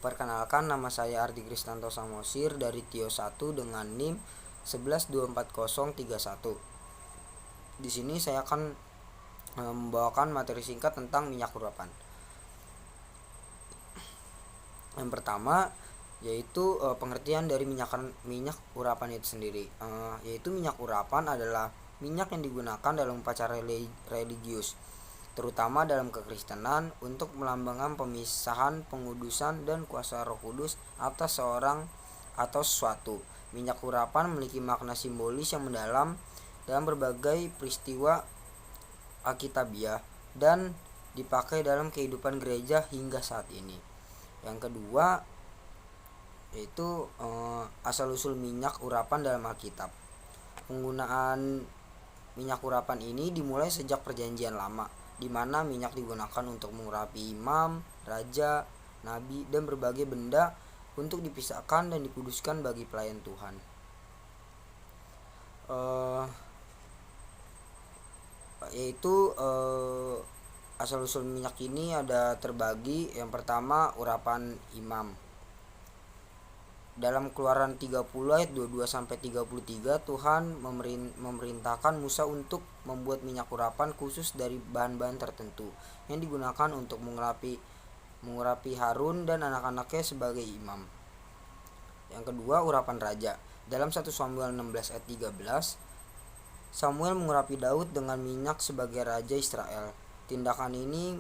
Perkenalkan, nama saya Ardi Kristanto Samosir dari Tio 1 dengan NIM 1124031. Di sini saya akan membawakan materi singkat tentang minyak urapan. Yang pertama yaitu pengertian dari minyak urapan itu sendiri. Yaitu minyak urapan adalah minyak yang digunakan dalam upacara religius, terutama dalam kekristenan, untuk melambangkan pemisahan, pengudusan, dan kuasa Roh Kudus atas seorang atau sesuatu. Minyak urapan memiliki makna simbolis yang mendalam dalam berbagai peristiwa Alkitabiah dan dipakai dalam kehidupan gereja hingga saat ini. Yang kedua yaitu asal-usul minyak urapan dalam Alkitab. Penggunaan minyak urapan ini dimulai sejak Perjanjian Lama, di mana minyak digunakan untuk mengurapi imam, raja, nabi, dan berbagai benda untuk dipisahkan dan dikuduskan bagi pelayan Tuhan. Asal-usul minyak ini ada terbagi. Yang pertama, urapan imam. Dalam Keluaran 30 ayat 22-33, Tuhan memerintahkan Musa untuk membuat minyak urapan khusus dari bahan-bahan tertentu yang digunakan untuk mengurapi Harun dan anak-anaknya sebagai imam. Yang kedua, urapan raja. Dalam 1 Samuel 16 ayat 13, Samuel mengurapi Daud dengan minyak sebagai raja Israel. Tindakan ini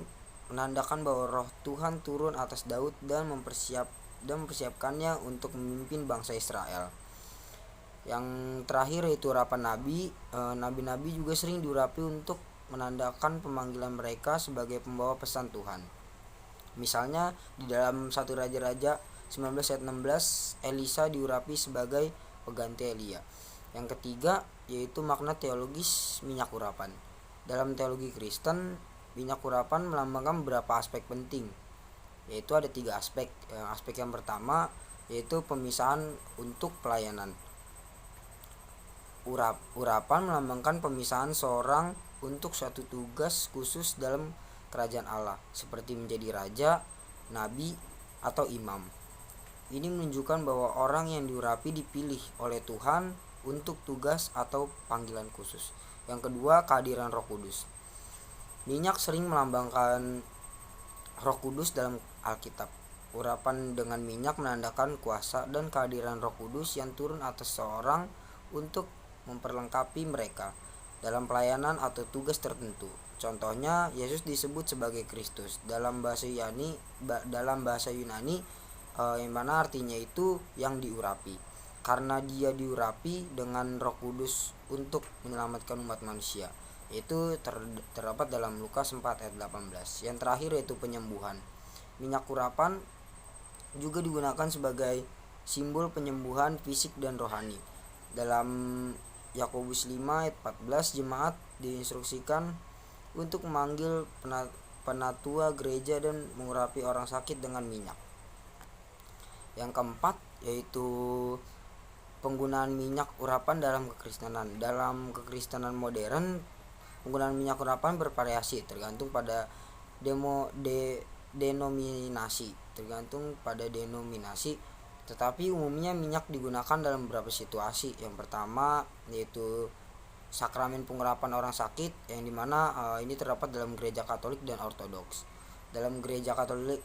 menandakan bahwa Roh Tuhan turun atas Daud dan mempersiapkannya untuk memimpin bangsa Israel. Yang terakhir yaitu urapan nabi. Nabi-nabi juga sering diurapi untuk menandakan pemanggilan mereka sebagai pembawa pesan Tuhan. Misalnya di dalam 1 Raja-Raja 19 ayat 16, Elisa diurapi sebagai pengganti Elia. Yang ketiga yaitu makna teologis minyak urapan. Dalam teologi Kristen, minyak urapan melambangkan beberapa aspek penting, yaitu ada 3 aspek. Aspek yang pertama yaitu pemisahan untuk pelayanan. Urapan melambangkan pemisahan seorang untuk suatu tugas khusus dalam kerajaan Allah, seperti menjadi raja, nabi, atau imam. Ini menunjukkan bahwa orang yang diurapi dipilih oleh Tuhan untuk tugas atau panggilan khusus. Yang kedua, kehadiran Roh Kudus. Minyak sering melambangkan Roh Kudus dalam Alkitab. Urapan dengan minyak menandakan kuasa dan kehadiran Roh Kudus yang turun atas seorang untuk memperlengkapi mereka dalam pelayanan atau tugas tertentu. Contohnya, Yesus disebut sebagai Kristus dalam bahasa Yunani, yang mana artinya itu yang diurapi, karena dia diurapi dengan Roh Kudus untuk menyelamatkan umat manusia. Itu terdapat dalam Lukas 4 ayat 18. Yang terakhir yaitu penyembuhan. Minyak urapan juga digunakan sebagai simbol penyembuhan fisik dan rohani. Dalam Yakobus 5 ayat 14, jemaat diinstruksikan untuk memanggil penatua gereja dan mengurapi orang sakit dengan minyak. Yang keempat yaitu penggunaan minyak urapan dalam kekristenan. Dalam kekristenan modern, penggunaan minyak urapan bervariasi tergantung pada denominasi, tetapi umumnya minyak digunakan dalam beberapa situasi. Yang pertama yaitu sakramen pengurapan orang sakit, yang dimana ini terdapat dalam gereja Katolik dan Ortodoks. Dalam gereja Katolik,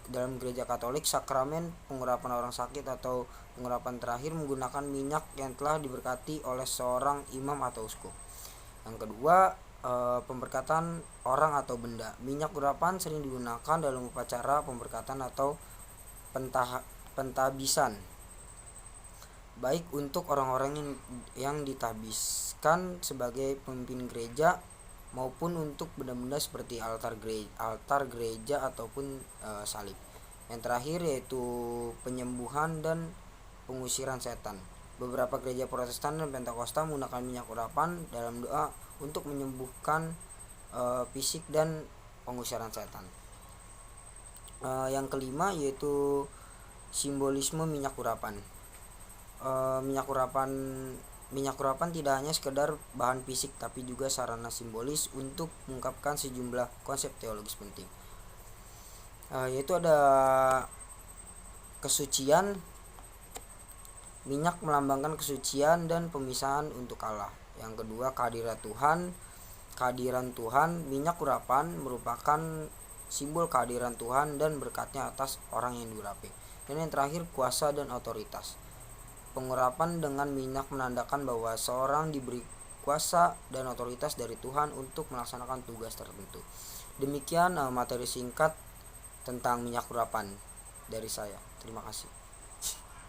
sakramen pengurapan orang sakit atau pengurapan terakhir menggunakan minyak yang telah diberkati oleh seorang imam atau uskup. Yang kedua, pemberkatan orang atau benda. Minyak urapan sering digunakan dalam upacara pemberkatan atau pentabisan, baik untuk orang-orang yang ditahbiskan sebagai pemimpin gereja maupun untuk benda-benda seperti altar gereja ataupun salib. Yang terakhir yaitu penyembuhan dan pengusiran setan. Beberapa gereja Protestan dan Pentakosta menggunakan minyak urapan dalam doa untuk menyembuhkan fisik dan pengusiran setan. Yang kelima yaitu simbolisme minyak urapan. Minyak urapan tidak hanya sekedar bahan fisik, tapi juga sarana simbolis untuk mengungkapkan sejumlah konsep teologis penting. Yaitu ada Kesucian. Minyak melambangkan kesucian dan pemisahan untuk Allah. Yang kedua, kehadiran Tuhan. Kehadiran Tuhan, minyak urapan merupakan simbol kehadiran Tuhan dan berkatnya atas orang yang diurapi. Dan yang terakhir, kuasa dan otoritas. Pengurapan dengan minyak menandakan bahwa seorang diberi kuasa dan otoritas dari Tuhan untuk melaksanakan tugas tertentu. Demikian materi singkat tentang minyak urapan dari saya. Terima kasih.